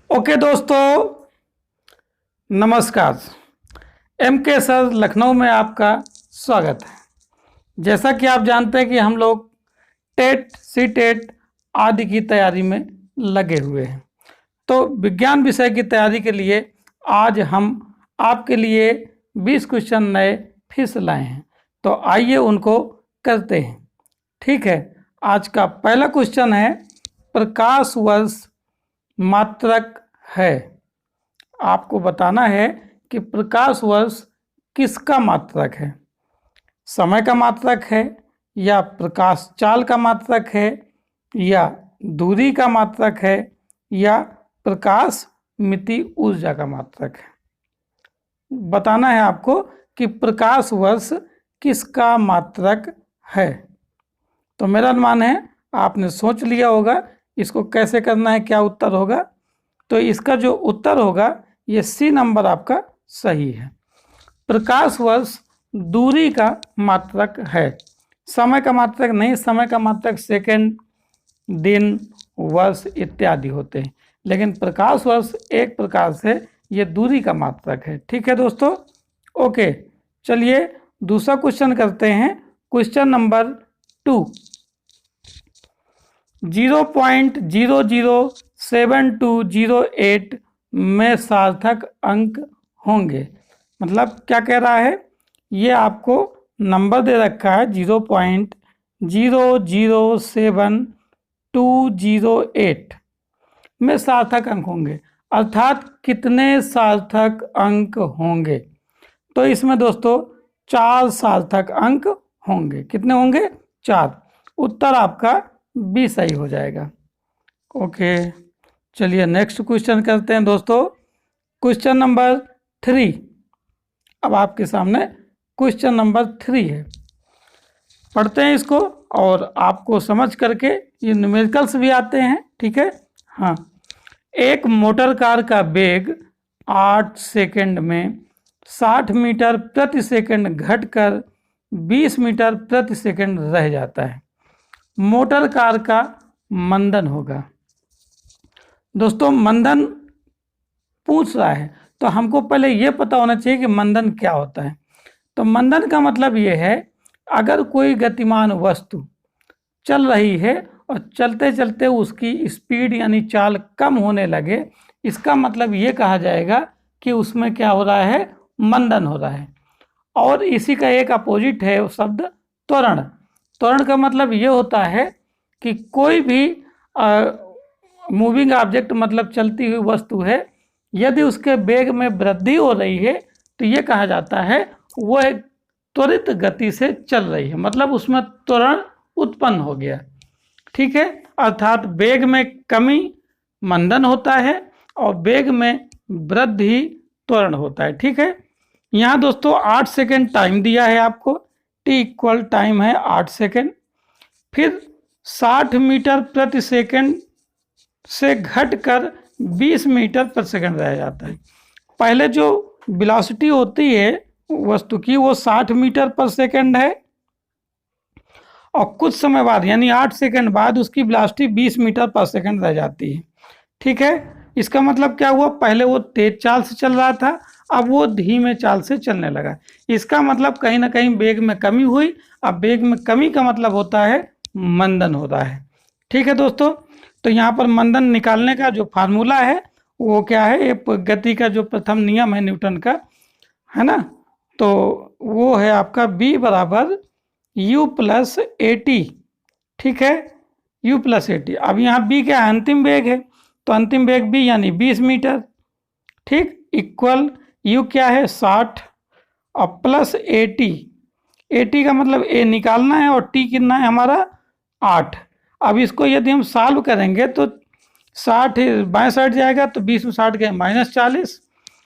Okay दोस्तों, नमस्कार। MK sir Lucknow में आपका स्वागत है। जैसा कि आप जानते हैं कि हम लोग टेट सी टेट आदि की तैयारी में लगे हुए हैं, तो विज्ञान विषय की तैयारी के लिए आज हम आपके लिए 20 क्वेश्चन नए फिर से लाए हैं। तो आइए उनको करते हैं। ठीक है, आज का पहला क्वेश्चन है, प्रकाश वर्ष मात्रक है। आपको बताना है कि प्रकाश वर्ष किसका मात्रक है। समय का मात्रक है, या प्रकाश चाल का मात्रक है, या दूरी का मात्रक है, या प्रकाश मिति ऊर्जा का मात्रक है। बताना है आपको कि प्रकाश वर्ष किसका मात्रक है। तो मेरा अनुमान है आपने सोच लिया होगा इसको कैसे करना है, क्या उत्तर होगा। तो इसका जो उत्तर होगा ये सी नंबर आपका सही है। प्रकाश वर्ष दूरी का मात्रक है, समय का मात्रक नहीं। समय का मात्रक सेकंड, दिन, वर्ष इत्यादि होते हैं, लेकिन प्रकाश वर्ष एक प्रकार से ये दूरी का मात्रक है। ठीक है दोस्तों, ओके। चलिए दूसरा क्वेश्चन करते हैं। क्वेश्चन नंबर 2, 0.007208 में सार्थक अंक होंगे। मतलब क्या कह रहा है, ये आपको नंबर दे रखा है 0.007208 में सार्थक अंक होंगे, अर्थात कितने सार्थक अंक होंगे। तो इसमें दोस्तों 4 सार्थक अंक होंगे। कितने होंगे? 4। उत्तर आपका बी सही हो जाएगा। ओके, चलिए नेक्स्ट क्वेश्चन करते हैं दोस्तों। Question number 3। अब आपके सामने क्वेश्चन नंबर 3 है, पढ़ते हैं इसको और आपको समझ करके ये न्यूमेरिकल्स भी आते हैं। ठीक है, हाँ। एक मोटर कार का वेग 8 सेकंड में 60 मीटर प्रति सेकंड घटकर 20 मीटर प्रति सेकंड रह जाता है। मोटर कार का मंदन होगा। दोस्तों मंदन पूछ रहा है, तो हमको पहले ये पता होना चाहिए कि मंदन क्या होता है। तो मंदन का मतलब ये है, अगर कोई गतिमान वस्तु चल रही है और चलते चलते उसकी स्पीड यानी चाल कम होने लगे, इसका मतलब ये कहा जाएगा कि उसमें क्या हो रहा है, मंदन हो रहा है। और इसी का एक अपोजिट है शब्द त्वरण। त्वरण का मतलब ये होता है कि कोई भी मूविंग ऑब्जेक्ट मतलब चलती हुई वस्तु है, यदि उसके वेग में वृद्धि हो रही है तो ये कहा जाता है वो एक त्वरित गति से चल रही है, मतलब उसमें त्वरण उत्पन्न हो गया। ठीक है, अर्थात वेग में कमी मंदन होता है और वेग में वृद्धि त्वरण होता है। ठीक है, यहाँ दोस्तों 8 सेकेंड टाइम दिया है आपको, टी इक्वल टाइम है 8 सेकेंड। फिर 60 मीटर प्रति सेकंड से घटकर 20 मीटर प्रति सेकंड रह जाता है। पहले जो वेलोसिटी होती है वस्तु की वो 60 मीटर पर सेकंड है, और कुछ समय बाद यानी 8 सेकंड बाद उसकी वेलोसिटी 20 मीटर पर सेकंड रह जाती है। ठीक है, इसका मतलब क्या हुआ, पहले वो तेज चाल से चल रहा था, अब वो धीमे चाल से चलने लगा। इसका मतलब कहीं ना कहीं वेग में कमी हुई। अब वेग में कमी का मतलब होता है मंदन हो रहा है। ठीक है दोस्तों, तो यहाँ पर मंदन निकालने का जो फार्मूला है वो क्या है, ये गति का जो प्रथम नियम है न्यूटन का, है ना, तो वो है आपका B बराबर U प्लस AT। ठीक है, U प्लस AT। अब यहाँ B क्या है, अंतिम वेग है, तो अंतिम वेग B यानी 20 मीटर। ठीक, इक्वल U क्या है 60 और प्लस AT। AT का मतलब A निकालना है और T कितना है हमारा 8। अब इसको यदि हम सॉल्व करेंगे तो 60 बाएं साइड जाएगा तो 20 में 60 गए -40,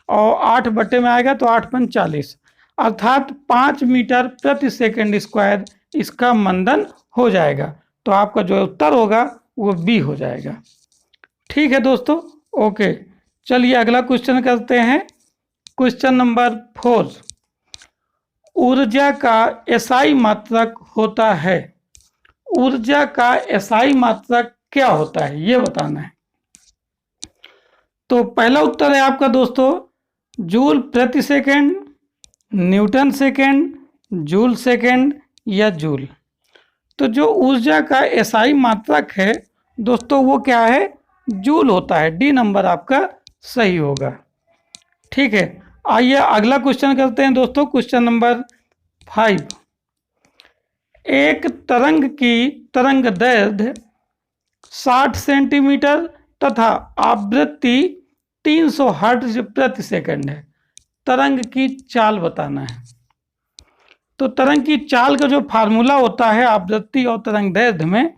और 8 बटे में आएगा तो 8 पंच 40, अर्थात 5 मीटर प्रति सेकंड स्क्वायर इसका मंदन हो जाएगा। तो आपका जो उत्तर होगा वो बी हो जाएगा। ठीक है दोस्तों, ओके। चलिए अगला क्वेश्चन करते हैं। क्वेश्चन नंबर 4, ऊर्जा का एसआई मात्रक होता है। ऊर्जा का एसआई मात्रक क्या होता है ये बताना है। तो पहला उत्तर है आपका दोस्तों जूल प्रति second, Newton second, joule second या जूल। तो जो ऊर्जा का एसआई मात्रक है दोस्तों वो क्या है, जूल होता है। डी नंबर आपका सही होगा। ठीक है, आइए अगला क्वेश्चन करते हैं दोस्तों। Question number 5। एक तरंग की तरंग दैर्ध्य 60 सेंटीमीटर तथा आवृत्ति 300 हर्ट्ज प्रति सेकंड है। तरंग की चाल बताना है। तो तरंग की चाल का जो फार्मूला होता है आवृत्ति और तरंग दैर्ध्य में,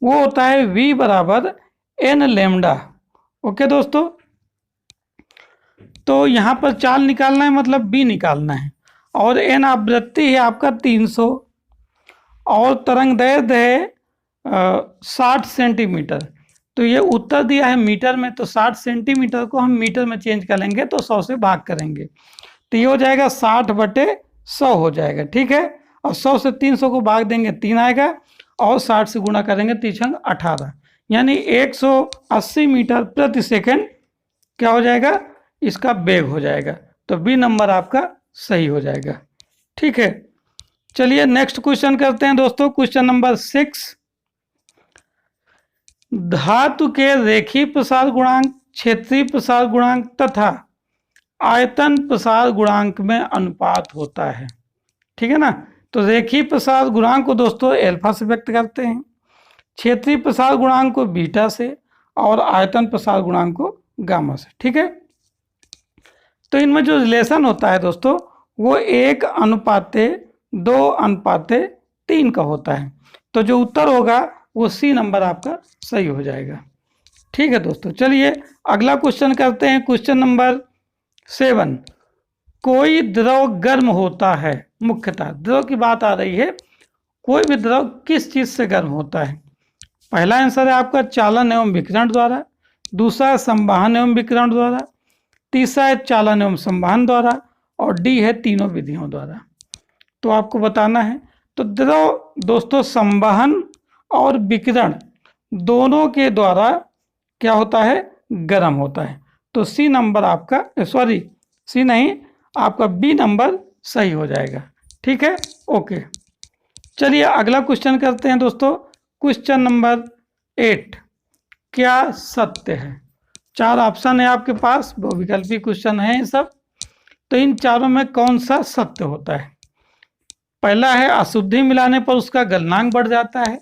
वो होता है v बराबर n लैम्डा। ओके दोस्तों, तो यहाँ पर चाल निकालना है मतलब b निकालना है, और n आवृत्ति है आपका 300 और तरंग दैर्ध्य है 60 सेंटीमीटर। तो ये उत्तर दिया है मीटर में, तो 60 सेंटीमीटर को हम मीटर में चेंज करेंगे तो 100 से भाग करेंगे, तो ये हो जाएगा 60/100 हो जाएगा। ठीक है, और 100 से 300 को भाग देंगे 3 आएगा, और 60 से गुणा करेंगे 3 18, यानी 180 मीटर प्रति सेकंड क्या हो जाएगा, इसका वेग हो जाएगा। तो बी नंबर आपका सही हो जाएगा। ठीक है, चलिए नेक्स्ट क्वेश्चन करते हैं दोस्तों। Question number 6। धातु के रेखीय प्रसार गुणांक, क्षेत्रीय प्रसार गुणांक तथा आयतन प्रसार गुणांक में अनुपात होता है। ठीक है ना, तो रेखीय प्रसार गुणांक को दोस्तों अल्फा से व्यक्त करते हैं, क्षेत्रीय प्रसार गुणांक को बीटा से, और आयतन प्रसार गुणांक को गामा से। ठीक है, तो इनमें जो रिलेशन होता है दोस्तों वो 1:2:3 का होता है। तो जो उत्तर होगा वो सी नंबर आपका सही हो जाएगा। ठीक है दोस्तों, चलिए अगला क्वेश्चन करते हैं। Question number 7। कोई द्रव गर्म होता है, मुख्यतः द्रव की बात आ रही है, कोई भी द्रव किस चीज से गर्म होता है। पहला आंसर है आपका चालन एवं विकिरण द्वारा, दूसरा है संवहन एवं विकिरण द्वारा, तीसरा है चालन एवं संवहन द्वारा, और डी है तीनों विधियों द्वारा। तो आपको बताना है। तो द्रव दोस्तों संवहन और विकिरण दोनों के द्वारा क्या होता है, गर्म होता है। तो सी नंबर आपका, सॉरी सी नहीं, आपका बी नंबर सही हो जाएगा। ठीक है, ओके। चलिए अगला क्वेश्चन करते हैं दोस्तों। Question number 8। क्या सत्य है। 4 ऑप्शन है आपके पास, बहुविकल्पी क्वेश्चन है ये सब। तो इन चारों में कौन सा सत्य होता है। पहला है अशुद्धि मिलाने पर उसका गलनांक बढ़ जाता है,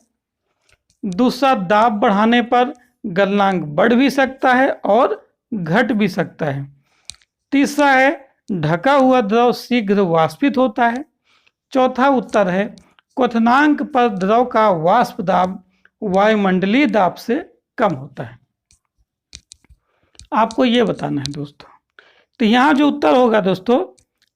दूसरा दाब बढ़ाने पर गलनांक बढ़ भी सकता है और घट भी सकता है, तीसरा है ढका हुआ द्रव शीघ्र वाष्पित होता है, चौथा उत्तर है क्वथनांक पर द्रव का वाष्प दाब वायुमंडलीय दाब से कम होता है। आपको ये बताना है दोस्तों। तो यहाँ जो उत्तर होगा दोस्तों,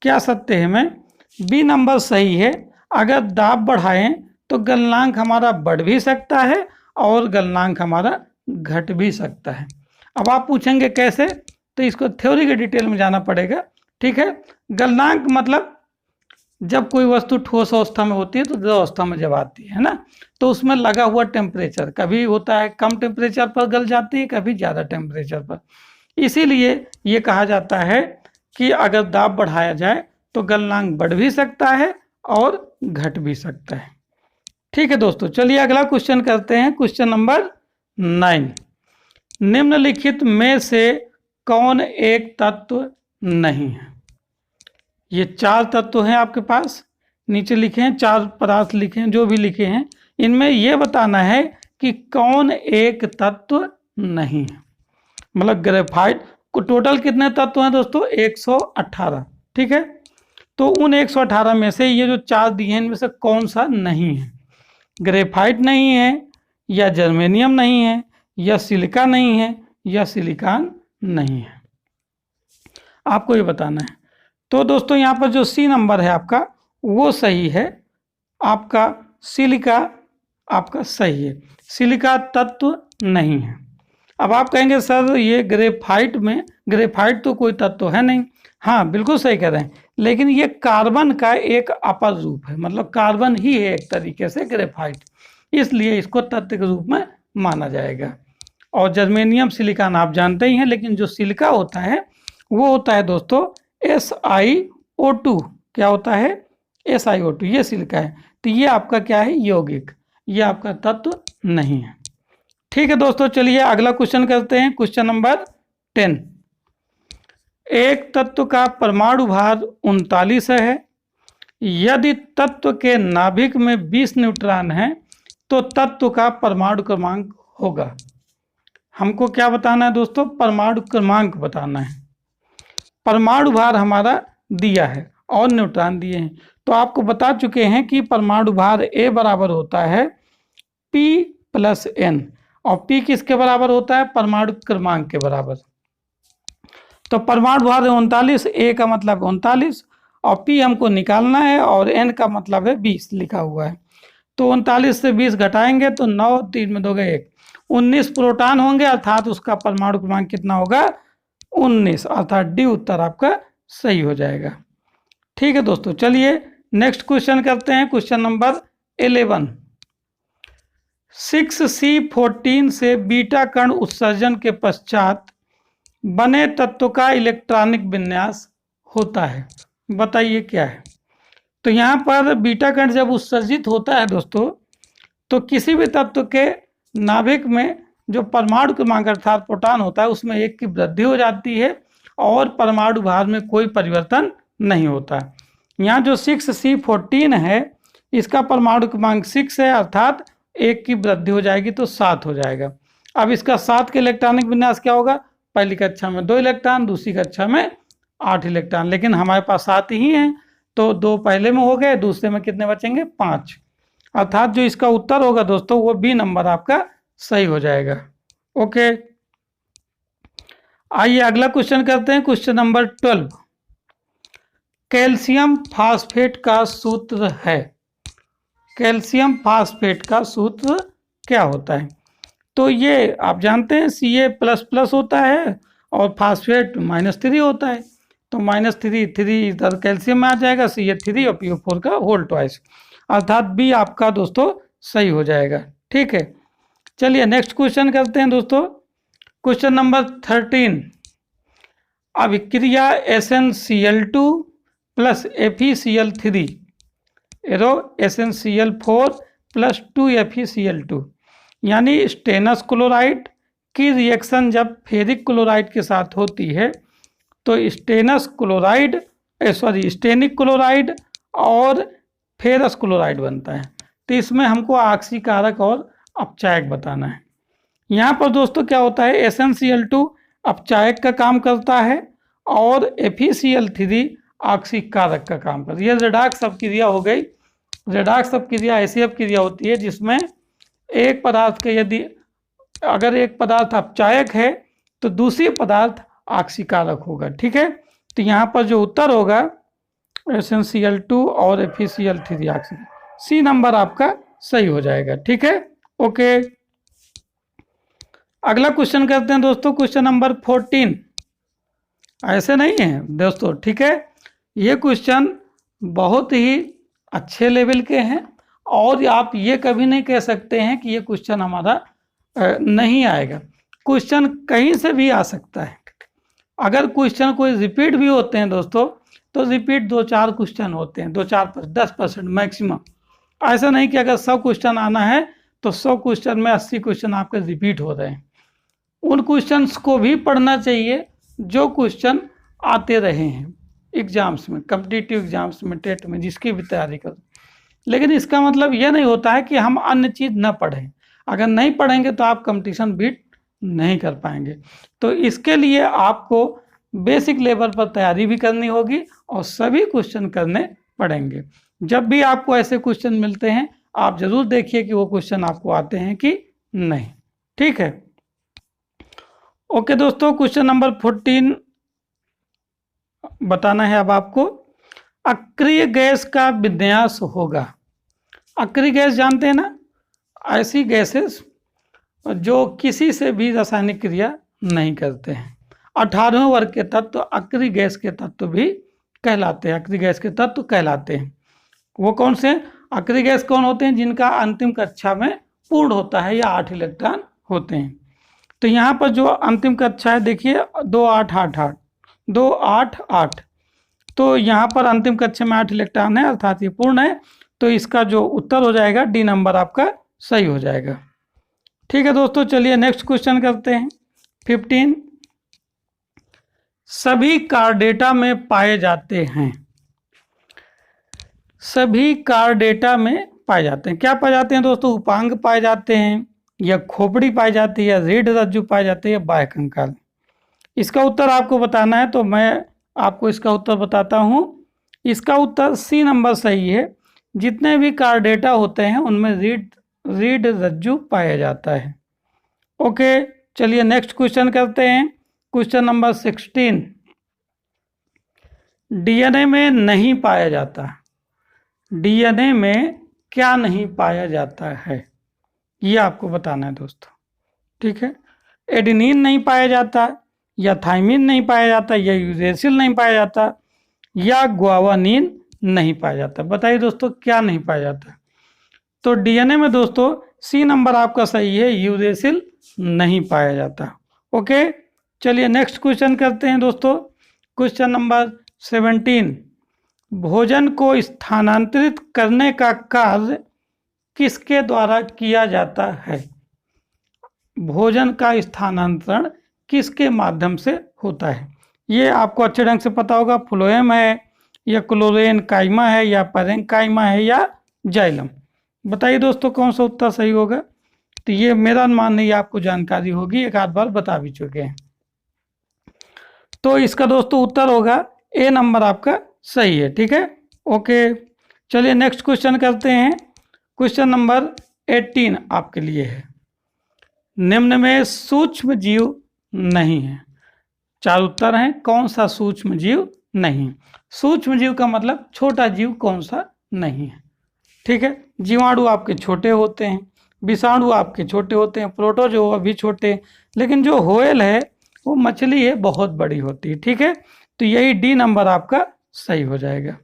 क्या सत्य है में बी नंबर सही है। अगर दाब बढ़ाएं तो गलनांक हमारा बढ़ भी सकता है और गलनांक हमारा घट भी सकता है। अब आप पूछेंगे कैसे, तो इसको थ्योरी के डिटेल में जाना पड़ेगा। ठीक है, गलनांक मतलब जब कोई वस्तु ठोस अवस्था में होती है तो द्रव अवस्था में जब आती है ना, तो उसमें लगा हुआ टेम्परेचर कभी होता है कम टेम्परेचर पर गल जाती है, कभी ज़्यादा टेम्परेचर पर। इसीलिए ये कहा जाता है कि अगर दाब बढ़ाया जाए तो गलनांक बढ़ भी सकता है और घट भी सकता है। ठीक है दोस्तों, चलिए अगला क्वेश्चन करते हैं। Question number 9। निम्नलिखित में से कौन एक तत्व नहीं है। ये 4 तत्व हैं आपके पास, नीचे लिखे हैं 4 पदार्थ लिखे हैं, जो भी लिखे हैं इनमें ये बताना है कि कौन एक तत्व नहीं है। मतलब ग्रेफाइट को टोटल कितने तत्व हैं दोस्तों, 118। ठीक है, तो उन 118 में से ये जो 4 दिए हैं इनमें से कौन सा नहीं है। ग्रेफाइट नहीं है, या जर्मेनियम नहीं है, या सिलिका नहीं है, या सिलिकॉन नहीं है। आपको ये बताना है। तो दोस्तों यहाँ पर जो सी नंबर है आपका वो सही है, आपका सिलिका आपका सही है, सिलिका तत्व नहीं है। अब आप कहेंगे सर ये ग्रेफाइट तो कोई तत्व है नहीं। हाँ बिल्कुल सही कह रहे हैं, लेकिन ये कार्बन का एक अपर रूप है, मतलब कार्बन ही है एक तरीके से ग्रेफाइट, इसलिए इसको तत्व के रूप में माना जाएगा। और जर्मेनियम सिलिकॉन आप जानते ही हैं, लेकिन जो सिलिका होता है वो होता है दोस्तों SiO2। क्या होता है? SiO2, ये सिलिका है। तो ये आपका क्या है? यौगिक, ये आपका तत्व नहीं है। ठीक है दोस्तों, चलिए अगला क्वेश्चन करते हैं। Question number 10। एक तत्व का परमाणु भार 39 है। यदि तत्व के नाभिक में 20 न्यूट्रॉन हैं तो तत्व का परमाणु क्रमांक होगा। हमको क्या बताना है दोस्तों? परमाणु क्रमांक बताना है। परमाणु भार हमारा दिया है और न्यूट्रॉन दिए हैं, तो आपको बता चुके हैं कि परमाणु भार A बराबर होता है P + N, और P किसके बराबर होता है? परमाणु क्रमांक के बराबर। तो परमाणु भार 39, A का मतलब 39, और P हमको निकालना है, और N का मतलब है 20 लिखा हुआ है। तो 39 से 20 घटाएंगे तो 9, 3 में 2 गए 1, 19 प्रोटॉन होंगे, अर्थात उसका परमाणु क्रमांक कितना होगा? 19, अर्थात डी उत्तर आपका सही हो जाएगा। ठीक है दोस्तों, चलिए नेक्स्ट क्वेश्चन करते हैं। Question number 11। 6C14 से बीटा कण उत्सर्जन के पश्चात बने तत्व का इलेक्ट्रॉनिक विन्यास होता है। बताइए क्या है? तो यहाँ पर बीटा कण जब उत्सर्जित होता है दोस्तों, तो किसी भी तत्व के नाभिक में जो परमाणु क्रमांक अर्थात प्रोटॉन होता है उसमें 1 की वृद्धि हो जाती है और परमाणु भार में कोई परिवर्तन नहीं होता। यहाँ जो 6C14 है इसका परमाणु क्रमांक 6 है, अर्थात 1 की वृद्धि हो जाएगी तो 7 हो जाएगा। अब इसका 7 के इलेक्ट्रॉनिक विन्यास क्या होगा? पहली कक्षा में 2 इलेक्ट्रॉन, दूसरी कक्षा में 8 इलेक्ट्रॉन, लेकिन हमारे पास 7 ही हैं, तो 2 पहले में हो गए, दूसरे में कितने बचेंगे? 5। अर्थात जो इसका उत्तर होगा दोस्तों वो B नंबर आपका सही हो जाएगा। ओके, आइए अगला क्वेश्चन करते हैं। Question number 12। कैल्शियम फास्फेट का सूत्र है। कैल्शियम फास्फेट का सूत्र क्या होता है? तो ये आप जानते हैं Ca++ होता है और फास्फेट -3 होता है, तो -3 इधर कैल्शियम में आ जाएगा, Ca3 और PO4 का होल ट्वाइस, अर्थात B आपका दोस्तों सही हो जाएगा। ठीक है, चलिए नेक्स्ट क्वेश्चन करते हैं दोस्तों। Question number 13। अभिक्रिया SnCl2 + FeCl3 SnCl4 + 2FeCl2, यानी स्टेनस क्लोराइड की रिएक्शन जब फेरिक क्लोराइड के साथ होती है तो स्टेनिक क्लोराइड और फेरस क्लोराइड बनता है। तो इसमें हमको आक्सीकारक और अपचायक बताना है। यहाँ पर दोस्तों क्या होता है? SnCl2 अपचायक का काम करता है और FeCl3 आक्सीकारक का काम करता है। यह रेडॉक्स अपक्रिया हो गई। रेडॉक्स अपक्रिया ऐसी अपक्रिया होती है जिसमें एक पदार्थ के अगर एक पदार्थ अपचायक है तो दूसरी पदार्थ आक्सीकारक होगा। ठीक है, तो यहाँ पर जो उत्तर होगा SnCl2 और FeCl3 आक्सीकारक, C नंबर आपका सही हो जाएगा। ठीक है, ओके, अगला क्वेश्चन करते हैं दोस्तों। Question number 14। ऐसे नहीं है दोस्तों, ठीक है, ये क्वेश्चन बहुत ही अच्छे लेवल के हैं और आप ये कभी नहीं कह सकते हैं कि ये क्वेश्चन हमारा नहीं आएगा। क्वेश्चन कहीं से भी आ सकता है। अगर क्वेश्चन कोई रिपीट भी होते हैं दोस्तों, तो रिपीट 2-4 क्वेश्चन होते हैं, 2-4 10% मैक्सिमम। ऐसा नहीं कि अगर 100 क्वेश्चन आना है तो 100 क्वेश्चन में 80 क्वेश्चन आपके रिपीट हो रहे हैं। उन क्वेश्चंस को भी पढ़ना चाहिए जो क्वेश्चन आते रहे हैं एग्जाम्स में, कॉम्पिटिटिव एग्जाम्स में, टेट में, जिसकी भी तैयारी करो। लेकिन इसका मतलब यह नहीं होता है कि हम अन्य चीज़ न पढ़ें। अगर नहीं पढ़ेंगे तो आप कंपटीशन बीट नहीं कर पाएंगे। तो इसके लिए आपको बेसिक लेवल पर तैयारी भी करनी होगी और सभी क्वेश्चन करने पड़ेंगे। जब भी आपको ऐसे क्वेश्चन मिलते हैं आप जरूर देखिए कि वो क्वेश्चन आपको आते हैं कि नहीं। ठीक है, ओके दोस्तों, क्वेश्चन नंबर 14 बताना है अब आपको। अक्रिय गैस का विन्यास होगा। अक्रिय गैस जानते हैं ना, ऐसी गैसेस जो किसी से भी रासायनिक क्रिया नहीं करते हैं। 18वें वर्ग के तत्व अक्रिय गैस के तत्व भी कहलाते हैं, अक्रिय गैस के तत्व कहलाते हैं। वो कौन से अक्रिय गैस कौन होते हैं? जिनका अंतिम कक्षा में पूर्ण होता है या 8 इलेक्ट्रॉन होते हैं। तो यहाँ पर जो अंतिम कक्षा है देखिए 2888 288, तो यहाँ पर अंतिम कक्षा में 8 इलेक्ट्रॉन है अर्थात ये पूर्ण है। तो इसका जो उत्तर हो जाएगा डी नंबर आपका सही हो जाएगा। ठीक है दोस्तों, चलिए नेक्स्ट क्वेश्चन करते हैं 15। सभी कार्ड डेटा में पाए जाते हैं, सभी कार्ड डेटा में पाए जाते हैं, क्या पाए जाते हैं दोस्तों? उपांग पाए जाते हैं, या खोपड़ी पाई जाती है, रीढ़ रज्जु पाई जाती है, बाह्य कंकाल। इसका उत्तर आपको बताना है तो मैं आपको इसका उत्तर बताता हूँ। इसका उत्तर सी नंबर सही है। जितने भी कार्ड डेटा होते हैं उनमें रीढ़ रज्जु पाया जाता है। ओके, चलिए नेक्स्ट क्वेश्चन करते हैं। Question number 16। डीएनए में नहीं पाया जाता, डीएनए में क्या नहीं पाया जाता है, ये आपको बताना है दोस्तों। ठीक है, एडेनिन नहीं पाया जाता, या थाइमिन नहीं पाया जाता, या यूरेसिल नहीं पाया जाता, या ग्वानिन नहीं पाया जाता। बताइए दोस्तों क्या नहीं पाया जाता? तो डीएनए में दोस्तों सी नंबर आपका सही है, यूरेसिल नहीं पाया जाता। ओके, चलिए नेक्स्ट क्वेश्चन करते हैं दोस्तों। Question number 17। भोजन को स्थानांतरित करने का कार्य किसके द्वारा किया जाता है? भोजन का स्थानांतरण किसके माध्यम से होता है? ये आपको अच्छे ढंग से पता होगा। फ्लोएम है, या क्लोरेनकाइमा है, या पैरेंकाइमा है, या जाइलम। बताइए दोस्तों कौन सा उत्तर सही होगा? तो ये मेरा अनुमान नहीं, आपको जानकारी होगी, एक आध बार बता भी चुके हैं। तो इसका दोस्तों उत्तर होगा ए नंबर आपका सही है। ठीक है, ओके, चलिए नेक्स्ट क्वेश्चन करते हैं। क्वेश्चन नंबर 18 आपके लिए है। निम्न में सूक्ष्म जीव नहीं है। 4 उत्तर हैं, कौन सा सूक्ष्म जीव नहीं? सूक्ष्म जीव का मतलब छोटा जीव कौन सा नहीं है? ठीक है, जीवाणु आपके छोटे होते हैं, विषाणु आपके छोटे होते हैं, प्रोटोजोआ भी छोटे, लेकिन जो व्हेल है वो मछली है, बहुत बड़ी होती है। ठीक है, तो यही डी नंबर आपका सही हो जाएगा।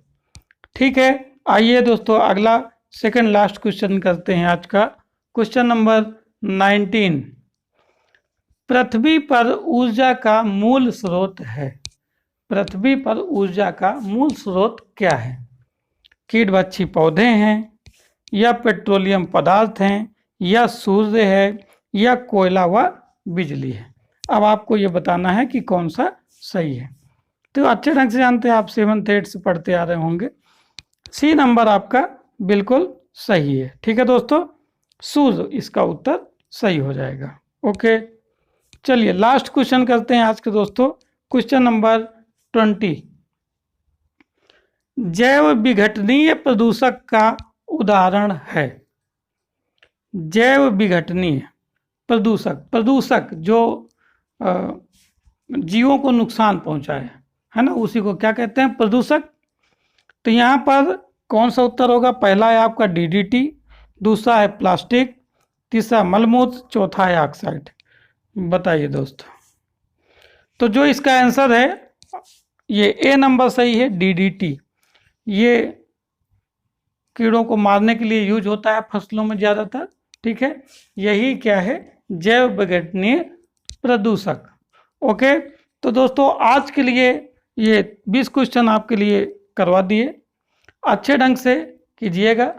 ठीक है, आइए दोस्तों अगला सेकंड लास्ट क्वेश्चन करते हैं आज का। Question number 19। पृथ्वी पर ऊर्जा का मूल स्रोत है, पृथ्वी पर ऊर्जा का मूल स्रोत क्या है? कीटभक्षी पौधे हैं, या पेट्रोलियम पदार्थ हैं, या सूर्य है, या कोयला व बिजली है। अब आपको ये बताना है कि कौन सा सही है। तो अच्छे ढंग से जानते हैं आप, 7th 8th से पढ़ते आ रहे होंगे। सी नंबर आपका बिल्कुल सही है। ठीक है दोस्तों, सूर्य इसका उत्तर सही हो जाएगा। ओके, चलिए लास्ट क्वेश्चन करते हैं आज के दोस्तों। Question number 20। जैव विघटनीय प्रदूषक का उदाहरण है। जैव विघटनीय प्रदूषक जो जीवों को नुकसान पहुंचाए, है ना, उसी को क्या कहते हैं? प्रदूषक। तो यहाँ पर कौन सा उत्तर होगा? पहला है आपका डीडीटी, दूसरा है प्लास्टिक, तीसरा मलमूत्र, चौथा है ऑक्साइड। बताइए दोस्तों। तो जो इसका आंसर है ये ए नंबर सही है, डीडीटी। ये कीड़ों को मारने के लिए यूज होता है फसलों में ज़्यादातर। ठीक है, यही क्या है? जैव विघटनीय प्रदूषक। ओके, तो दोस्तों आज के लिए ये 20 क्वेश्चन आपके लिए करवा दिए। अच्छे ढंग से कीजिएगा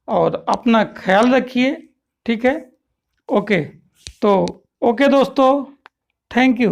और अपना ख्याल रखिए। ठीक है, ओके, तो ओके दोस्तों, थैंक यू।